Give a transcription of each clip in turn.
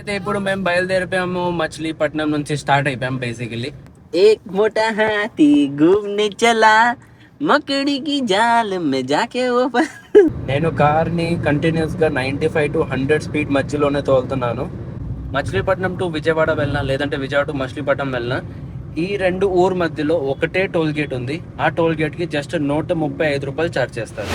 అయితే ఇప్పుడు మేము బయలుదేరిపోయాము, మచిలీపట్నం నుంచి స్టార్ట్ అయిపోయాము. బేసికలీ ఏక్ మోటా హాతీ ఘూమ్నే చలా మకడి కి జాల్ మే జాకే ఓ నేను కార్ని కంటిన్యూస్ గా 95 to 100 స్పీడ్ మధ్యలోనే తోలుతున్నాను. మచిలీపట్నం టు విజయవాడ వెళ్ళినా, లేదంటే విజయవాడ టు మచిలీపట్నం వెళ్ళినా, ఈ రెండు ఊరు మధ్యలో ఒకటే టోల్ గేట్ ఉంది. ఆ టోల్ గేట్ కి జస్ట్ 135 రూపాయలు ఛార్జ్ చేస్తారు.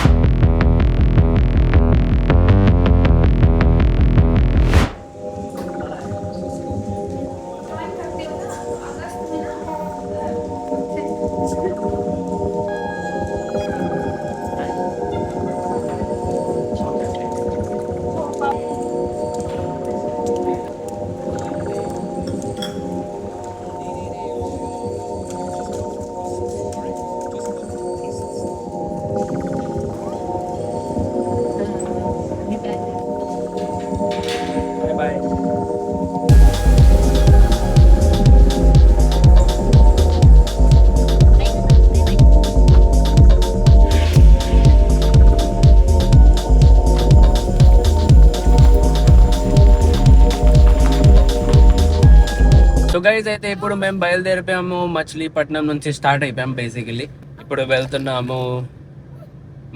సో గైజ్ అయితే ఇప్పుడు మేము బయలుదేరిపోయాము, మచిలీపట్నం నుంచి స్టార్ట్ అయిపోయాము. బేసికలీ ఇప్పుడు వెళ్తున్నాము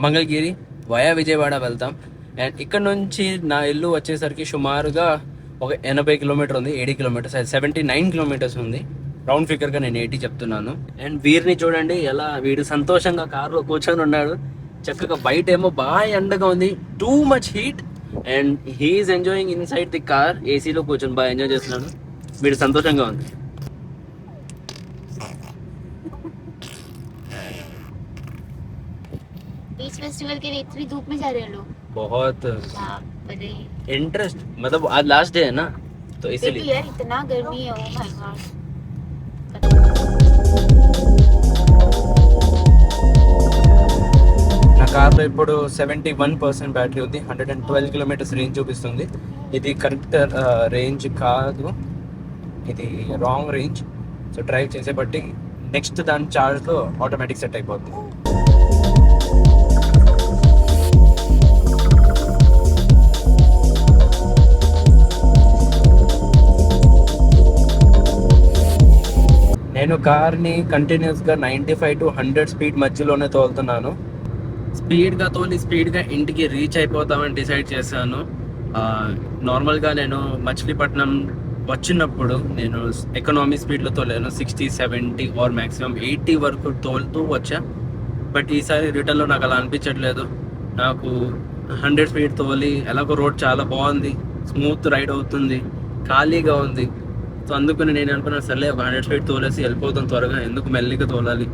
మంగళగిరి వయా విజయవాడ వెళ్తాం. అండ్ ఇక్కడ నుంచి నా ఇల్లు వచ్చేసరికి సుమారుగా ఒక 80 కిలోమీటర్ ఉంది, 80 కిలోమీటర్స్, 79 కిలోమీటర్స్ ఉంది. రౌండ్ ఫిగర్గా నేను 80 చెప్తున్నాను. అండ్ వీరిని చూడండి, ఎలా వీడు సంతోషంగా కార్లో కూర్చొని ఉన్నాడు. చక్కగా బయట ఏమో బాగా ఎండగా ఉంది, too much heat, and he's enjoying inside the car. ఏసీలో కూర్చొని బాగా ఎంజాయ్ చేస్తున్నాడు. వీడు సంతోషంగా ఉంది. बीच फेस्टिवल के लिए इतनी धूप में जा रहे हैं लोग. बहुत अरे इंटरेस्ट, मतलब आज लास्ट डे है ना, तो इसीलिए यार इतना गर्मी है. Oh my God. నా కార్లో ఇప్పుడు 71% బ్యాటరీ ఉంది, 112 కిలోమీటర్స్ రేంజ్ చూపిస్తుంది. ఇది కరెక్ట్ రేంజ్ కాదు, ఇది రాంగ్ రేంజ్. సో డ్రైవ్ చేసే బట్టి నెక్స్ట్ దాని చార్జ్లో ఆటోమేటిక్ సెట్ అయిపోతుంది. నేను కార్ని కంటిన్యూస్గా 95 to 100 స్పీడ్ మధ్యలోనే తోలుతున్నాను. స్పీడ్గా తోలి స్పీడ్గా ఇంటికి రీచ్ అయిపోతామని డిసైడ్ చేశాను. నార్మల్గా నేను మచిలీపట్నం వచ్చినప్పుడు నేను ఎకనామీ స్పీడ్లో తోలాను, 60, 70 ఆర్ మ్యాక్సిమం 80 వరకు తోలుతూ వచ్చా. బట్ ఈసారి రిటర్న్లో నాకు అలా అనిపించట్లేదు. నాకు 100 స్పీడ్ తోలి, ఎలాగో రోడ్ చాలా బాగుంది, స్మూత్ రైడ్ అవుతుంది, ఖాళీగా ఉంది. సో అందుకని నేను అనుకున్నాను, సర్లే ఒక 100 స్పీడ్ తోలేసి వెళ్ళిపోతాం త్వరగా, ఎందుకు మెల్లిగా తోలాలి.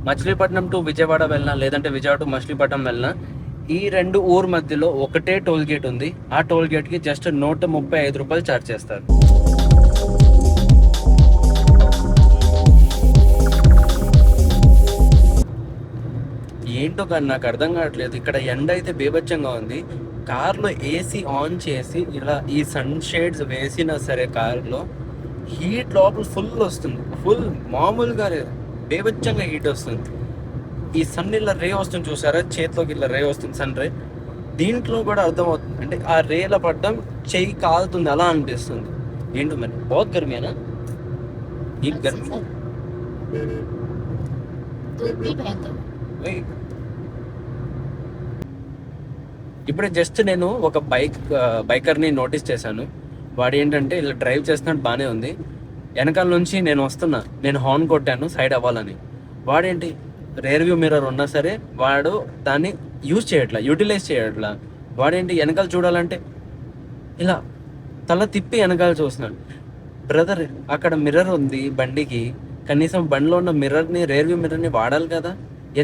మచిలీపట్నం టు విజయవాడ వెళ్ళినా, లేదంటే విజయవాడ టు మచిలీపట్నం వెళ్ళినా, ఈ రెండు ఊరు మధ్యలో ఒకటే టోల్ గేట్ ఉంది. ఆ టోల్ గేట్కి జస్ట్ 135 రూపాయలు ఛార్జ్ చేస్తారు. ఏంటో కానీ నాకు అర్థం కావట్లేదు. ఇక్కడ ఎండ అయితే బీభత్సంగా ఉంది. కార్లో ఏసీ ఆన్ చేసి ఇలా ఈ సన్ షేడ్స్ వేసినా సరే కార్లో హీట్ లోపల ఫుల్ వస్తుంది, ఫుల్ మామూలుగా లేదు, బీభత్సంగా హీట్ వస్తుంది. ఈ సన్ ఇలా రే వస్తుంది చూసారా, చేతిలోకి ఇలా రే వస్తుంది సన్ రే, దీంట్లో కూడా అర్థమవుతుంది. అంటే ఆ రేల పడ్డం చెయ్యి కాలుతుంది, అలా అనిపిస్తుంది. ఏంటో మరి बहुत गर्मी है ना, ये गर्मी धूप भी भयंकर. ఇప్పుడే జస్ట్ నేను ఒక బైకర్ని నోటీస్ చేశాను. వాడు ఏంటంటే ఇలా డ్రైవ్ చేస్తున్నాడు, బాగానే ఉంది. వెనకాల నుంచి నేను వస్తున్నా, నేను హార్న్ కొట్టాను సైడ్ అవ్వాలని. వాడేంటి రేర్ వ్యూ మిర్రర్ ఉన్నా సరే వాడు దాన్ని యూటిలైజ్ చేయట్లా. వాడేంటి వెనకాల చూడాలంటే ఇలా తల తిప్పి వెనకాల చూస్తున్నాడు. బ్రదర్, అక్కడ మిర్రర్ ఉంది బండికి, కనీసం బండిలో ఉన్న మిర్రర్ని, రేర్ వ్యూ మిర్రర్ని వాడాలి కదా,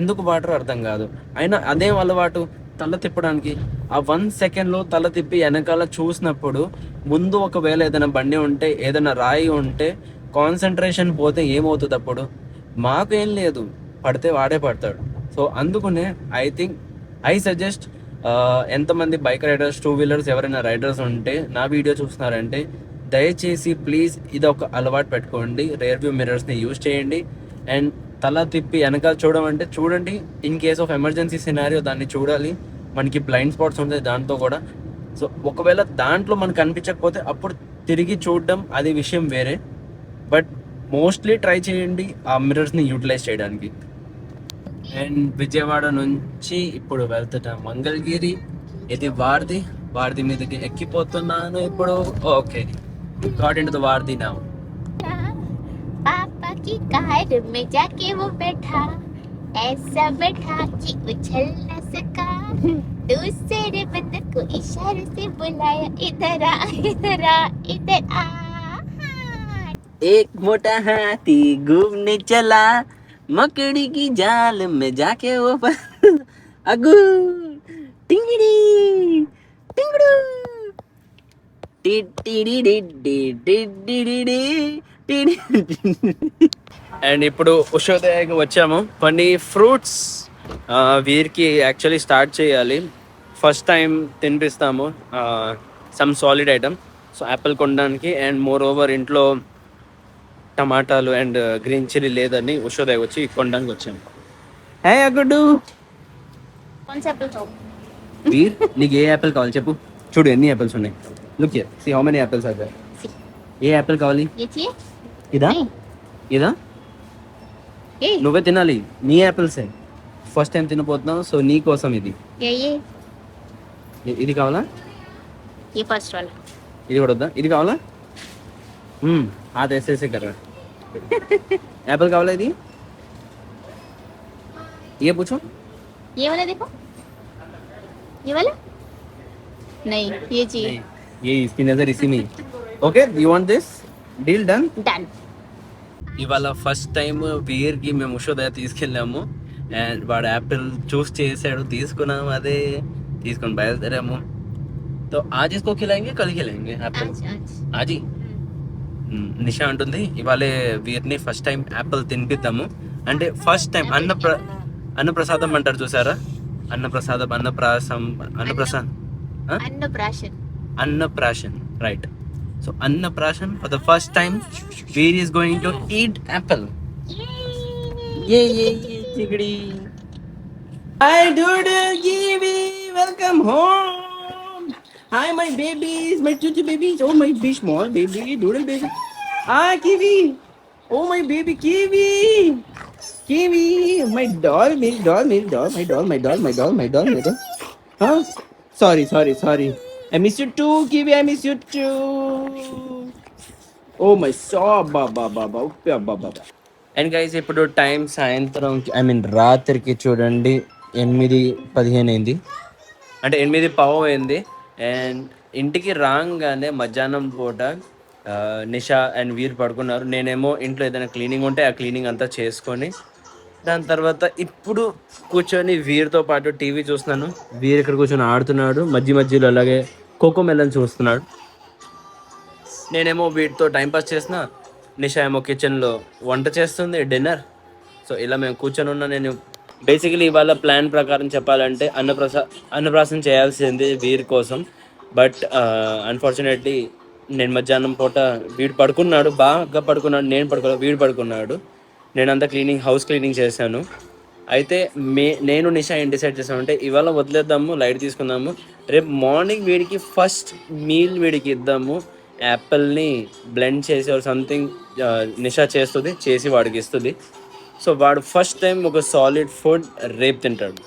ఎందుకు వాడరో అర్థం కాదు. అయినా అదేం అలవాటు తల తిప్పడానికి. ఆ 1 సెకండ్లో తల తిప్పి వెనకాల చూసినప్పుడు, ముందు ఒకవేళ ఏదైనా బండి ఉంటే, ఏదైనా రాయి ఉంటే కాన్సన్ట్రేషన్ పోతే ఏమవుతుంది అప్పుడు? మాకు ఏం లేదు, పడితే వాడే పడతాడు. సో అందుకనే ఐ సజెస్ట్, ఎంతమంది బైక్ రైడర్స్, 2 వీలర్స్ ఎవరైనా రైడర్స్ ఉంటే, నా వీడియో చూస్తున్నారంటే దయచేసి ప్లీజ్ ఇది ఒక అలవాటు పెట్టుకోండి. రేర్ వ్యూ మిర్రర్స్ని యూజ్ చేయండి. అండ్ తల తిప్పి వెనకాల చూడడం అంటే చూడండి, in case of emergency scenario దాన్ని చూడాలి. మనకి బ్లైండ్ స్పాట్స్ ఉంటాయి దాంతో కూడా. సో ఒకవేళ దాంట్లో మనకు కనిపించకపోతే అప్పుడు తిరిగి చూడడం అది విషయం వేరే. బట్ మోస్ట్లీ ట్రై చేయండి ఆ మిర్రర్స్ని యూటిలైజ్ చేయడానికి. అండ్ విజయవాడ నుంచి ఇప్పుడు వెళ్తున్నా మంగళగిరి. ఇది వారధి మీదకి ఎక్కిపోతున్నాను ఇప్పుడు. Okay, got in to the వారధి నౌ. पापा की कार में जाके वो बैठा, ऐसा बैठा कि उछल न सका। दूसरे बंदर को इशारे से बुलाया, इधर आ इधर आ इधर आ। एक मोटा हाथी घूमने चला, मकड़ी की जाल में जाके वो अगू टिंगड़ी टिंगड़ू అండ్ ఇప్పుడు ఉషోదయకి వచ్చాము. కొన్ని ఫ్రూట్స్ వీరికి యాక్చువల్లీ స్టార్ట్ చేయాలి. ఫస్ట్ టైం తినిపిస్తాము some solid item. So apple కొనడానికి అండ్ మోర్ ఓవర్ ఇంట్లో టమాటాలు అండ్ గ్రీన్ చిల్లీ లేదని ఉషోదయ వచ్చి కొనడానికి వచ్చాము. హే అగుడు, कौन सा एप्पल खाओ? వీర్ నీకు ఏ యాపిల్ కావాలి చెప్పు. చూడు ఎన్ని యాపిల్స్ ఉన్నాయి. Look here, see how many apples are there. ఏ యాపిల్ కావాలి? ये चाहिए? ఇదా नहीं, ఇదా ये నువ్వే తినాలి, నీ యాపిల్సే. ఫస్ట్ టైం తినబోతున్నావు, సో నీ కోసం ఇది. ये ఇది కావాలా? ये फर्स्ट वाला। ఇది కూడా వద్దా? ఇది కావాలా? हाथ ऐसे ऐसे कर रहा है. एप्पल कावाला ఇది? ये पूछो. ये वाला देखो, ये वाला नहीं, ये चाहिए। नहीं, ये इसकी नजर इसी में. Okay, you want this? Deal done. Done. ఇవాళ ఫస్ట్ టైం వీర్కి మేము ఉషోదయ తీసుకెళ్ళాము. అండ్ వాడు యాపిల్ చూస్ చేసాడు, తీసుకున్నాము. అదే తీసుకొని బయలుదేరాము. तो आज इसको खिलाएंगे, कल खिलाएंगे एप्पल? आज ही. నిషా అంటుంది ఇవాళే వీరిని ఫస్ట్ టైం యాపిల్ తినిపిద్దాము. అంటే ఫస్ట్ టైం అన్నప్రసాదం అంటారు చూసారా, Annaprashan right. So Annaprashan for the first time Veer is going to eat apple. చిగడి హాయ్ డూడ్ గివి, welcome home. Hi my babies, my chuchu babies. Oh my big small baby, doodle baby. Ah Kiwi. Oh my baby Kiwi. Kiwi, my doll, my doll, my doll, my doll, my doll, my doll, my doll, my doll. Huh? Sorry. I miss you too, Kiwi. I miss you too. Oh my sob, baba. And guys, ఇప్పుడు time సాయంత్రం రాత్రికి చూడండి 8:15 అయింది. అంటే 8:15 అయింది. And ఇంటికి రాగానే మధ్యాహ్నం పూట నిషా అండ్ వీర్ పడుకున్నారు. నేనేమో ఇంట్లో ఏదైనా క్లీనింగ్ ఉంటే ఆ క్లీనింగ్ అంతా చేసుకొని దాని తర్వాత ఇప్పుడు కూర్చొని వీరితో పాటు టీవీ చూస్తున్నాను. వీరు ఇక్కడ కూర్చొని ఆడుతున్నాడు, మధ్యలో అలాగే కోకో మెలన్ చూస్తున్నాడు. నేనేమో వీటితో టైంపాస్ చేసిన, నిషా ఏమో కిచెన్లో వంట చేస్తుంది, డిన్నర్. సో ఇలా మేము కూర్చొని ఉన్నా. నేను బేసికలీ ఇవాళ ప్లాన్ ప్రకారం చెప్పాలంటే అన్నప్రాసన చేయాల్సింది వీరి కోసం. బట్ అన్ఫార్చునేట్లీ నేను మధ్యాహ్నం పూట వీడు పడుకున్నాడు, బాగా పడుకున్నాడు. నేను పడుకోలేదు, వీడు పడుకున్నాడు. నేనంతా హౌస్ క్లీనింగ్ చేశాను. అయితే నేను నిషా ఏం డిసైడ్ చేసామంటే ఇవాళ వదిలేద్దాము, లైట్ తీసుకుందాము. రేపు మార్నింగ్ వీడికి ఫస్ట్ మీల్ వీడికి ఇద్దాము. యాపిల్ని బ్లెండ్ చేసి ఆర్ సంథింగ్ నిషా చేసి వాడికి ఇస్తుంది. సో వాడు ఫస్ట్ టైం ఒక సాలిడ్ ఫుడ్ రేపు తింటాడు.